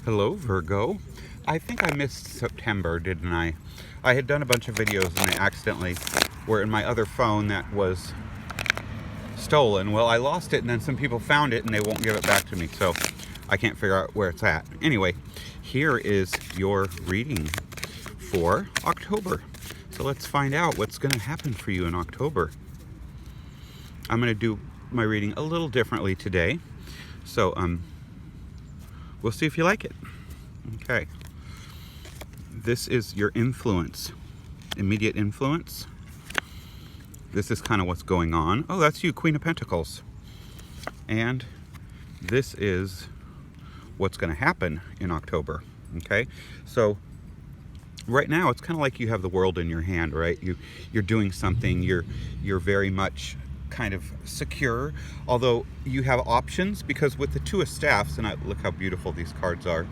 Hello, Virgo. I think I missed September, didn't I? I had done a bunch of videos and they accidentally were in my other phone that was stolen. Well, I lost it and then some people found it and they won't give it back to me, so I can't figure out where it's at. Anyway, here is your reading for October. So let's find out what's going to happen for you in October. I'm going to do my reading a little differently today. So, we'll see if you like it. Okay. This is your influence, immediate influence. This is kind of what's going on. Oh, that's you, Queen of Pentacles. And this is what's going to happen in October. Okay. So right now, it's kind of like you have the world in your hand, right? You're doing something. You're very much kind of secure, although you have options, because with the Two of Staffs, and look how beautiful these cards are.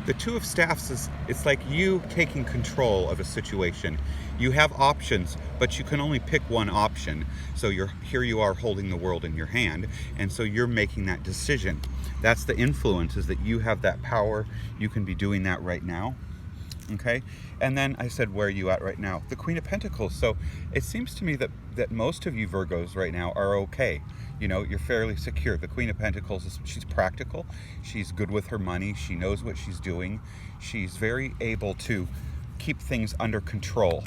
The Two of Staffs it's like you taking control of a situation. You have options, but you can only pick one option. So here you are holding the world in your hand, and so you're making that decision. That's the influence, is that you have that power. You can be doing that right now. Okay, and then I said, where are you at right now? The Queen of Pentacles. So it seems to me that most of you Virgos right now are okay. You know, you're fairly secure. The Queen of Pentacles, she's practical. She's good with her money. She knows what she's doing. She's very able to keep things under control.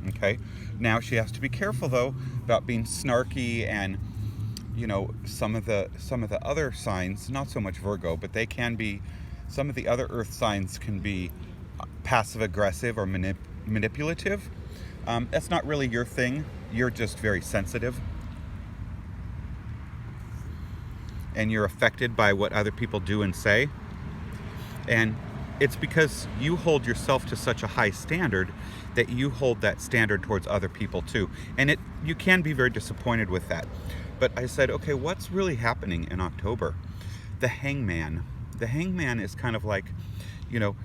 Okay, now she has to be careful though about being snarky, and you know, some of the other signs, not so much Virgo, but they can be, some of the other earth signs can be passive aggressive or manipulative. That's not really your thing. You're just very sensitive, and you're affected by what other people do and say, and it's because you hold yourself to such a high standard that you hold that standard towards other people too, and you can be very disappointed with that. But I said, okay, what's really happening in October? The Hangman. The Hangman is kind of like, you know,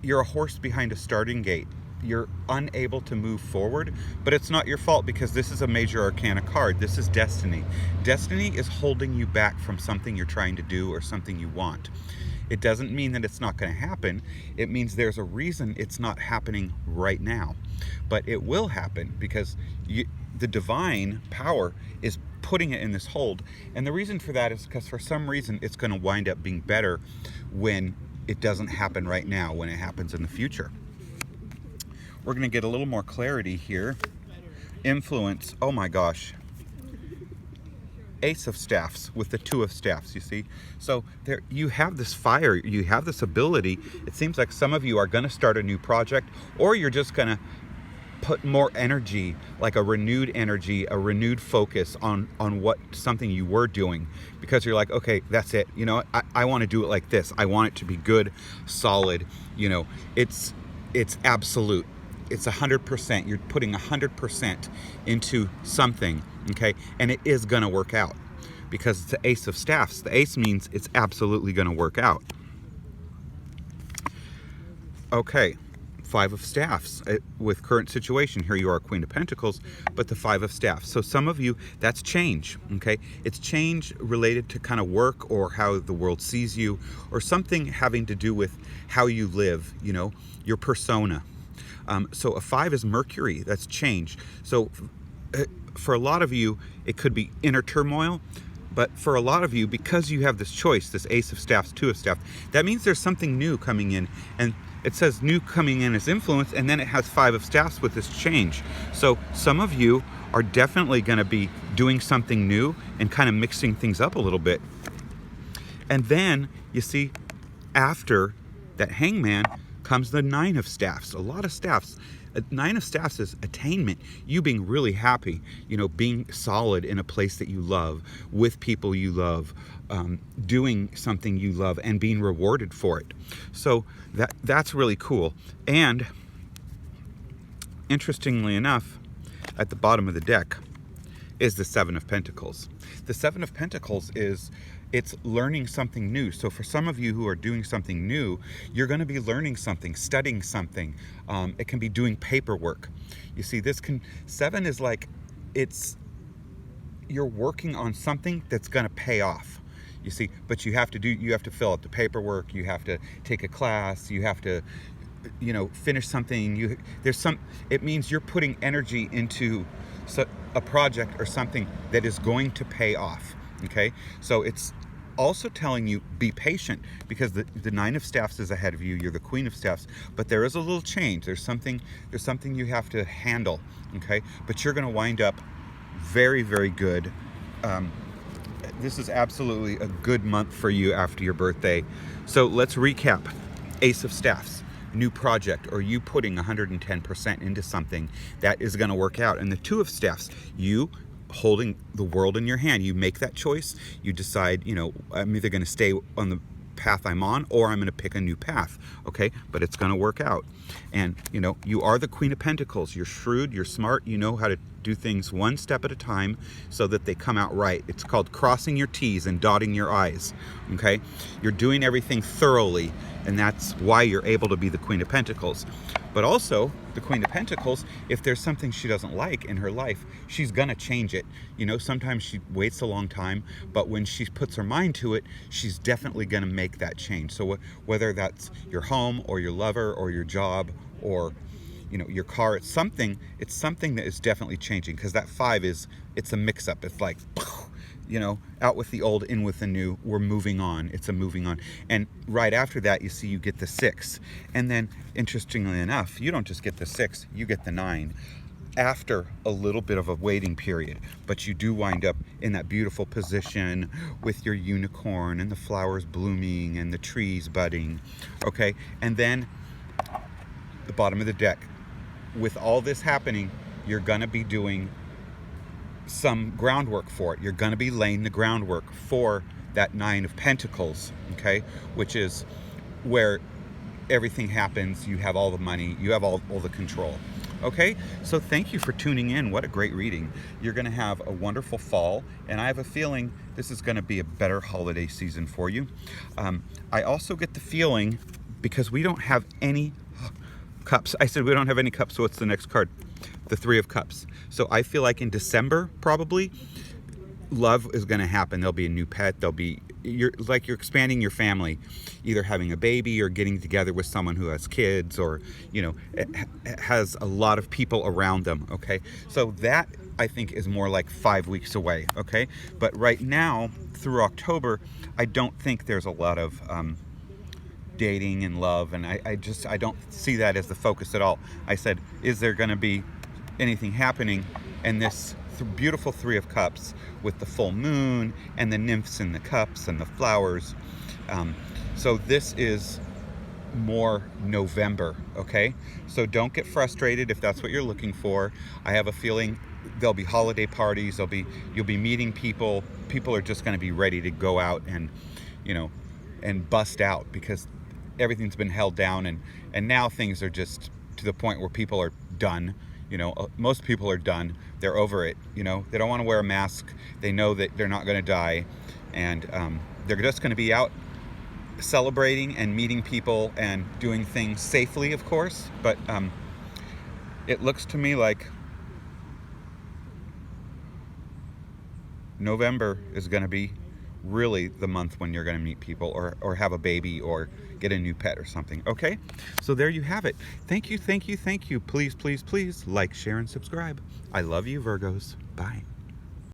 you're a horse behind a starting gate. You're unable to move forward, but it's not your fault, because this is a major arcana card. This is destiny. Destiny is holding you back from something you're trying to do or something you want. It doesn't mean that it's not going to happen. It means there's a reason it's not happening right now, but it will happen, because the divine power is putting it in this hold. And the reason for that is because for some reason it's going to wind up being better when it doesn't happen right now, when it happens in the future. We're going to get a little more clarity here. Influence, oh my gosh. Ace of Staffs with the Two of Staffs, you see? So there, you have this fire, you have this ability. It seems like some of you are going to start a new project, or you're just going to put more energy, like a renewed energy, a renewed focus on something you were doing, because you're like, okay, that's it. You know, I want to do it like this. I want it to be good, solid. You know, it's absolute. It's 100%. You're putting 100% into something, okay? And it is going to work out, because it's the Ace of Staffs. The ace means it's absolutely going to work out. Okay. Five of Staffs with current situation. Here you are, Queen of Pentacles, but the Five of Staffs. So some of you, that's change, okay? It's change related to kind of work, or how the world sees you, or something having to do with how you live, you know, your persona. So a 5 is Mercury. That's change. So for a lot of you, it could be inner turmoil. But for a lot of you, because you have this choice, this Ace of Staffs, Two of Staffs, that means there's something new coming in. And it says new coming in as influence, and then it has Five of Staffs with this change. So some of you are definitely going to be doing something new and kind of mixing things up a little bit. And then, you see, after that Hangman comes the Nine of Staffs. A lot of staffs. Nine of Staffs is attainment. You being really happy, you know, being solid in a place that you love, with people you love, doing something you love, and being rewarded for it. So that's really cool. And interestingly enough, at the bottom of the deck is the Seven of Pentacles. The Seven of Pentacles it's learning something new. So for some of you who are doing something new, you're going to be learning something, studying something. It can be doing paperwork. You see, seven is like, you're working on something that's going to pay off. you see. But you have to fill out the paperwork, you have to take a class, you have to, you know, finish something. It means you're putting energy into a project or something that is going to pay off. Okay, so it's also telling you be patient, because the Nine of Staffs is ahead of you. You're the Queen of Staffs, but there is a little change. There's something you have to handle. Okay, but you're going to wind up very, very good. This is absolutely a good month for you after your birthday. So let's recap. Ace of Staffs, new project, or you putting 110% into something that is going to work out. And the Two of Staffs, you holding the world in your hand. You make that choice. You decide, you know, I'm either going to stay on the path I'm on, or I'm going to pick a new path. Okay, but it's going to work out. And you know, you are the Queen of Pentacles. You're shrewd, you're smart, you know how to do things one step at a time so that they come out right. It's called crossing your T's and dotting your I's. Okay, you're doing everything thoroughly, and that's why you're able to be the Queen of Pentacles. But also, the Queen of Pentacles, if there's something she doesn't like in her life, she's gonna change it. You know, sometimes she waits a long time, but when she puts her mind to it, she's definitely gonna make that change. So whether that's your home or your lover or your job or, you know, your car, it's something that is definitely changing, because that 5 it's a mix-up. It's like, you know, out with the old, in with the new. We're moving on. It's a moving on. And right after that, you see, you get the 6. And then, interestingly enough, you don't just get the 6, you get the 9 after a little bit of a waiting period. But you do wind up in that beautiful position with your unicorn and the flowers blooming and the trees budding. Okay? And then the bottom of the deck. With all this happening, you're going to be doing some groundwork for it. You're going to be laying the groundwork for that 9 of Pentacles, okay, which is where everything happens. You have all the money, you have all the control. Okay, so thank you for tuning in. What a great reading. You're going to have a wonderful fall, and I have a feeling this is going to be a better holiday season for you. I also get the feeling, because we don't have any cups. I said we don't have any cups, so what's the next card? The 3 of Cups. So I feel like in December, probably, love is going to happen. There'll be a new pet. You're expanding your family, either having a baby or getting together with someone who has kids, or, you know, has a lot of people around them. Okay, so that, I think, is more like 5 weeks away. Okay, but right now through October, I don't think there's a lot of dating and love, and I don't see that as the focus at all. I said, is there going to be anything happening? And this beautiful 3 of Cups with the full moon and the nymphs in the cups and the flowers. So this is more November. Okay, so don't get frustrated if that's what you're looking for. I have a feeling there'll be holiday parties, you'll be meeting people. People are just going to be ready to go out and, you know, and bust out, because everything's been held down, and now things are just to the point where people are done. You know, most people are done. They're over it. You know, they don't want to wear a mask. They know that they're not going to die, and they're just going to be out celebrating and meeting people and doing things safely, of course. But it looks to me like November is going to be really the month when you're going to meet people, or have a baby, or get a new pet or something. Okay, so there you have it. Thank you. Please like, share, and subscribe. I love you, Virgos. Bye.